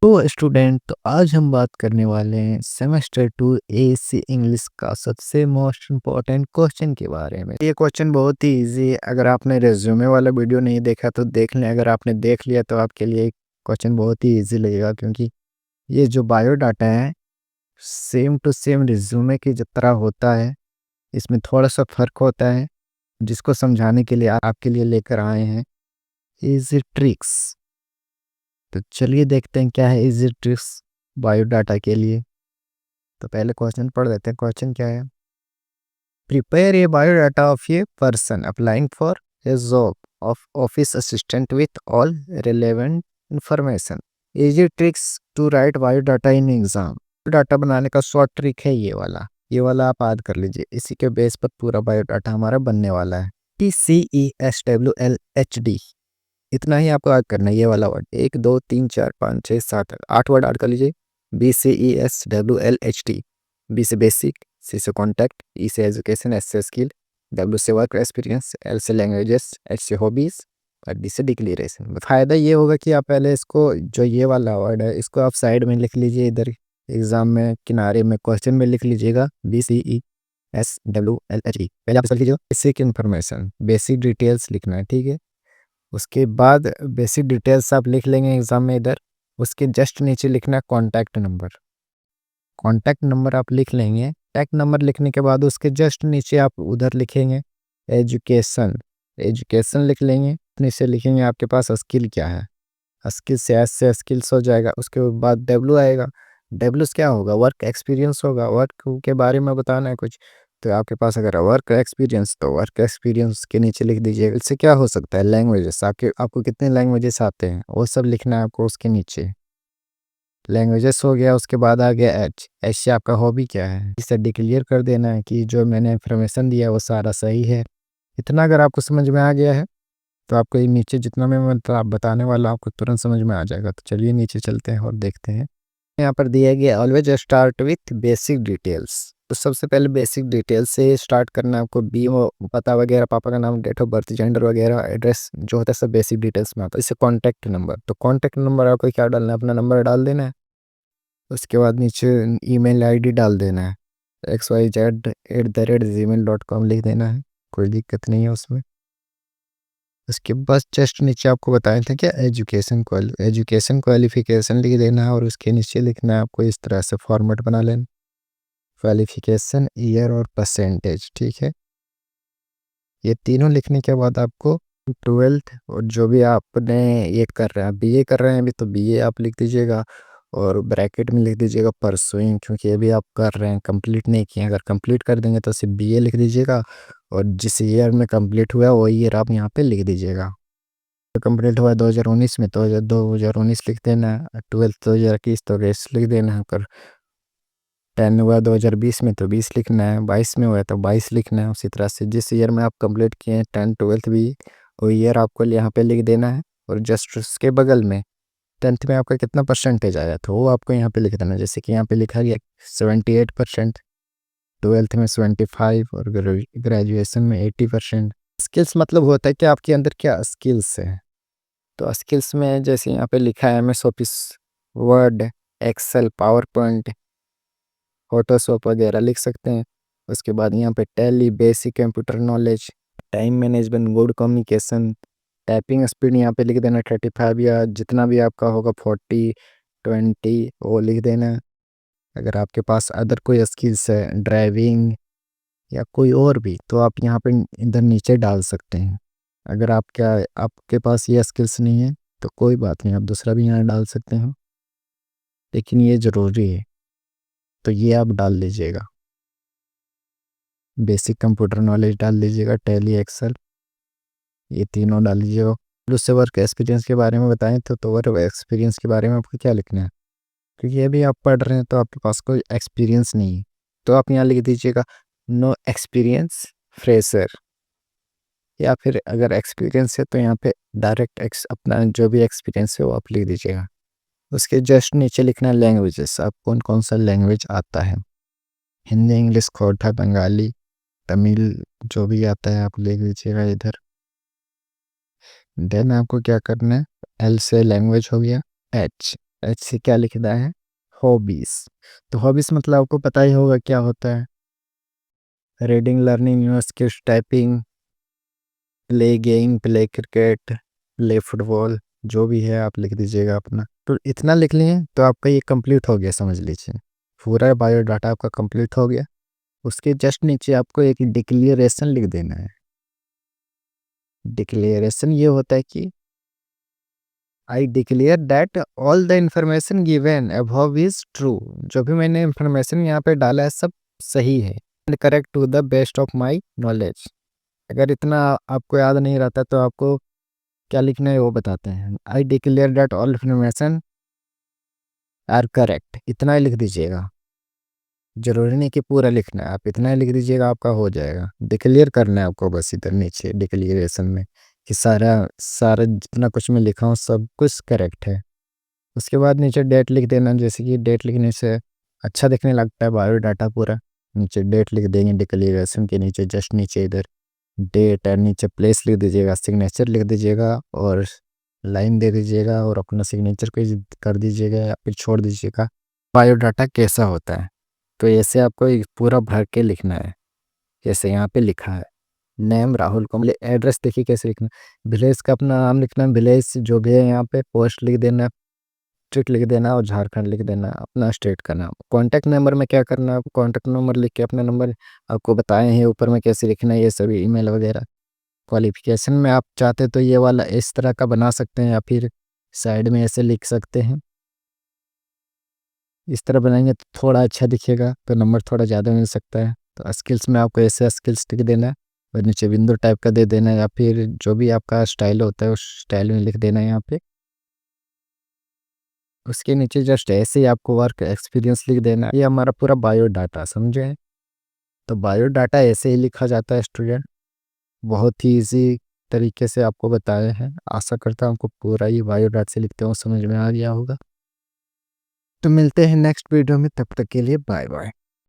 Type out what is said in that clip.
तो स्टूडेंट, तो आज हम बात करने वाले हैं सेमेस्टर 2 एएससी इंग्लिश का सबसे मोस्ट इम्पोर्टेंट क्वेश्चन के बारे में। ये क्वेश्चन बहुत ही इजी है। अगर आपने रिज्यूमे वाला वीडियो नहीं देखा तो देख लें। अगर आपने देख लिया तो आपके लिए क्वेश्चन बहुत ही इजी लगेगा, क्योंकि ये जो बायोडाटा है सेम टू सेम रिज्यूमे की जिस तरह होता है। इसमें थोड़ा सा फ़र्क होता है, जिसको समझाने के लिए आपके लिए लेकर आए हैं इजी ट्रिक्स। तो चलिए देखते हैं क्या है इजी ट्रिक्स बायोडाटा के लिए। तो पहले क्वेश्चन पढ़ लेते हैं। क्वेश्चन क्या है? Prepare a biodata of a person applying for a job of office assistant with all relevant information. Easy tricks to write biodata in exam. Data बनाने का शॉर्ट ट्रिक है ये वाला आप याद कर लीजिए। इसी के बेस पर पूरा बायोडाटा हमारा बनने वाला है। TCESWLHD, इतना ही आपको याद करना है। ये वाला वर्ड 1 2 3 4 5 6 7 8 वर्ड ऐड कर लीजिए। BCESWLHD। बी से बेसिक, सी से कॉन्टैक्ट, ई से एजुकेशन, एस से स्किल, डब्ल्यू से वर्क एक्सपीरियंस, एल से लैंग्वेजेस, एच से हॉबीज और डी से डिक्लेरेशन। फ़ायदा ये होगा कि आप पहले इसको, जो ये वाला वर्ड है, इसको आप साइड में लिख लीजिए। इधर एग्जाम में किनारे में क्वेश्चन में लिख लीजिएगा BCESWLHD। पहले आप इसको लिख लीजिए बेसिक इन्फॉर्मेशन, बेसिक डिटेल्स लिखना है, ठीक है। उसके बाद बेसिक डिटेल्स आप लिख लेंगे एग्जाम में इधर। उसके जस्ट नीचे लिखना है कॉन्टैक्ट नंबर। कॉन्टैक्ट नंबर आप लिख लेंगे। कॉन्टैक्ट नंबर लिखने के बाद उसके जस्ट नीचे आप उधर लिखेंगे एजुकेशन। एजुकेशन लिख लेंगे। नीचे लिखेंगे आपके पास स्किल क्या है। स्किल से एस से स्किल्स हो जाएगा। उसके बाद डब्ल्यू आएगा। डब्ल्यू क्या होगा? वर्क एक्सपीरियंस होगा। वर्क के बारे में बताना है कुछ, तो आपके पास अगर वर्क एक्सपीरियंस, तो वर्क एक्सपीरियंस के नीचे लिख दीजिएगा। इससे क्या हो सकता है? लैंग्वेजेस, आपको कितने लैंग्वेजेस आते हैं वो सब लिखना है आपको उसके नीचे। लैंग्वेजेस हो गया। उसके बाद आ गया एच। एच से आपका हॉबी क्या है, इसे डिक्लेयर कर देना है कि जो मैंने इन्फॉर्मेशन दिया वो सारा सही है। इतना अगर आपको समझ में आ गया है तो आपको ये नीचे जितना मैं मतलब आप बताने वाला आपको तुरंत समझ में आ जाएगा। तो चलिए नीचे चलते हैं और देखते हैं। यहाँ पर दिया गया always start with basic details. तो सबसे पहले बेसिक डिटेल्स से स्टार्ट करना है आपको। बी ओ पता वगैरह, पापा का नाम, डेट ऑफ बर्थ, जेंडर वगैरह, एड्रेस जो होता है सब बेसिक डिटेल्स में आता है। इससे कॉन्टैक्ट नंबर, तो कॉन्टैक्ट नंबर आपको क्या डालना है? अपना नंबर डाल देना है। उसके बाद नीचे ईमेल आईडी डाल देना है। xyz@gmail.com लिख देना है। कोई दिक्कत नहीं है उसमें। उसके बस जस्ट नीचे आपको बताए थे क्या, एजुकेशन क्वालिफिकेशन लिख देना है। और उसके नीचे लिखना है आपको इस तरह से फॉर्मेट बना लेना, क्वालिफिकेशन, ईयर और परसेंटेज, ठीक है। ये तीनों लिखने के बाद आपको 12th और जो भी आपने ये कर रहे हैं, बीए कर रहे हैं अभी, तो बीए आप लिख दीजिएगा और ब्रैकेट में लिख दीजिएगा परसुइंग, क्योंकि अभी आप कर रहे हैं, कंप्लीट नहीं किए। अगर कंप्लीट कर देंगे तो सिर्फ बीए लिख दीजिएगा और जिस ईयर में कंप्लीट हुआ वो ईयर आप यहाँ पे लिख दीजिएगा। तो कंप्लीट हुआ 2019 में तो 2019 लिख देना है। 12th 2021 तो 20 लिख देना है। अगर 10 हुआ 2020 में तो 20 लिखना है। 22 में हुआ तो 22 लिखना है। उसी तरह से जिस ईयर में आप कंप्लीट किए हैं 10 12th भी, वो ईयर आपको यहाँ पे लिख देना है। और जस्ट उसके बगल में 10th में आपका कितना परसेंटेज आया तो वो आपको यहाँ पे लिख देना है। जैसे कि यहाँ पे लिखा गया 78%, 12th में 75 और ग्रेजुएशन में 80%। स्किल्स मतलब होता है कि आपके अंदर क्या स्किल्स है। तो स्किल्स में जैसे यहाँ पे लिखा है MS Office, Word, Excel, PowerPoint, Photoshop वगैरह लिख सकते हैं। उसके बाद यहाँ पे Tally, basic computer knowledge, time management, good communication, typing speed यहाँ पे लिख देना 35 या जितना भी आपका होगा 40 20 वो लिख देना है। अगर आपके पास अदर कोई स्किल्स है, ड्राइविंग या कोई और भी, तो आप यहाँ पे इधर नीचे डाल सकते हैं। अगर आपके पास ये स्किल्स नहीं है तो कोई बात नहीं, आप दूसरा भी यहाँ डाल सकते हैं, लेकिन ये ज़रूरी है तो ये आप डाल लीजिएगा। बेसिक कंप्यूटर नॉलेज डाल लीजिएगा, टैली, एक्सेल, ये तीनों डाल लीजिएगा। उससे वर्क एक्सपीरियंस के बारे में बताएं तो वर्क एक्सपीरियंस के बारे में आपको क्या लिखना है, क्योंकि अभी आप पढ़ रहे हैं तो आपके पास कोई एक्सपीरियंस नहीं है। तो आप यहाँ लिख दीजिएगा नो एक्सपीरियंस, फ्रेशर। या फिर अगर एक्सपीरियंस है तो यहाँ पे डायरेक्ट अपना जो भी एक्सपीरियंस है वो आप लिख दीजिएगा। उसके जस्ट नीचे लिखना है लैंग्वेजेस, आप कौन कौन सा लैंग्वेज आता है। हिंदी, इंग्लिश, खोटा, बंगाली, तमिल, जो भी आता है आप लिख लीजिएगा इधर। देन आपको क्या करना है, एल से लैंग्वेज हो गया, एच। एच से क्या लिखना है, हॉबीज। तो हॉबीज मतलब आपको पता ही होगा क्या होता है, reading, learning new skills, typing, play game, play cricket, play football, जो भी है आप लिख दीजिएगा अपना। तो इतना लिख लिए तो आपका ये कंप्लीट हो गया, समझ लीजिए पूरा बायोडाटा आपका कंप्लीट हो गया। उसके जस्ट नीचे आपको एक डिक्लेरेशन लिख देना है। डिक्लेरेशन ये होता है कि आई declare that all the information given above is true. जो भी मैंने इंफॉर्मेशन यहाँ पे डाला है सब सही है and correct to the best of my knowledge. अगर इतना आपको याद नहीं रहता तो आपको क्या लिखना है वो बताते हैं। I declare that all information are correct, इतना ही लिख दीजिएगा। जरूरी नहीं कि पूरा लिखना है, आप इतना ही लिख दीजिएगा आपका हो जाएगा। डिक्लेयर करना है आपको बस इधर नीचे डिक्लेरेशन में कि सारा सारा जितना कुछ मैं लिखा हूँ सब कुछ करेक्ट है। उसके बाद नीचे डेट लिख देना, जैसे कि डेट लिखने से अच्छा दिखने लगता है बायोडाटा पूरा। नीचे डेट लिख देंगे डिक्लेरेशन के नीचे, जस्ट नीचे इधर डेट है, नीचे प्लेस लिख दीजिएगा, सिग्नेचर लिख दीजिएगा और लाइन दे दीजिएगा और अपना सिग्नेचर कर दीजिएगा या फिर छोड़ दीजिएगा। बायोडाटा कैसा होता है तो ऐसे आपको एक पूरा भर के लिखना है, जैसे यहाँ पे लिखा है नेम राहुल कुमार। एड्रेस देखिए कैसे लिखना, विलेज का अपना नाम लिखना, विलेज जो भी है यहाँ पे, पोस्ट लिख देना, स्टेट लिख देना और झारखंड लिख देना, अपना स्टेट का नाम। कॉन्टैक्ट नंबर में क्या करना है, कॉन्टैक्ट नंबर लिख के अपना नंबर आपको बताए हैं ऊपर में कैसे लिखना है ये सभी, ईमेल वगैरह। क्वालिफिकेशन में आप चाहते तो ये वाला इस तरह का बना सकते हैं या फिर साइड में ऐसे लिख सकते हैं। इस तरह बनाएंगे तो थोड़ा अच्छा दिखेगा, तो नंबर थोड़ा ज़्यादा मिल सकता है। तो स्किल्स में आपको ऐसे स्किल्स लिख देना है और नीचे विंडो टाइप का दे देना है या फिर जो भी आपका स्टाइल होता है उस स्टाइल में लिख देना है यहाँ पे। उसके नीचे जस्ट ऐसे ही आपको वर्क एक्सपीरियंस लिख देना है। ये हमारा पूरा बायोडाटा, समझे। तो बायोडाटा ऐसे ही लिखा जाता है स्टूडेंट, बहुत ही इजी तरीके से आपको बताए हैं। आशा करता हूँ आपको पूरा ही बायोडाटा से लिखते हो समझ में आ गया होगा। तो मिलते हैं नेक्स्ट वीडियो में, तब तक के लिए बाय बाय।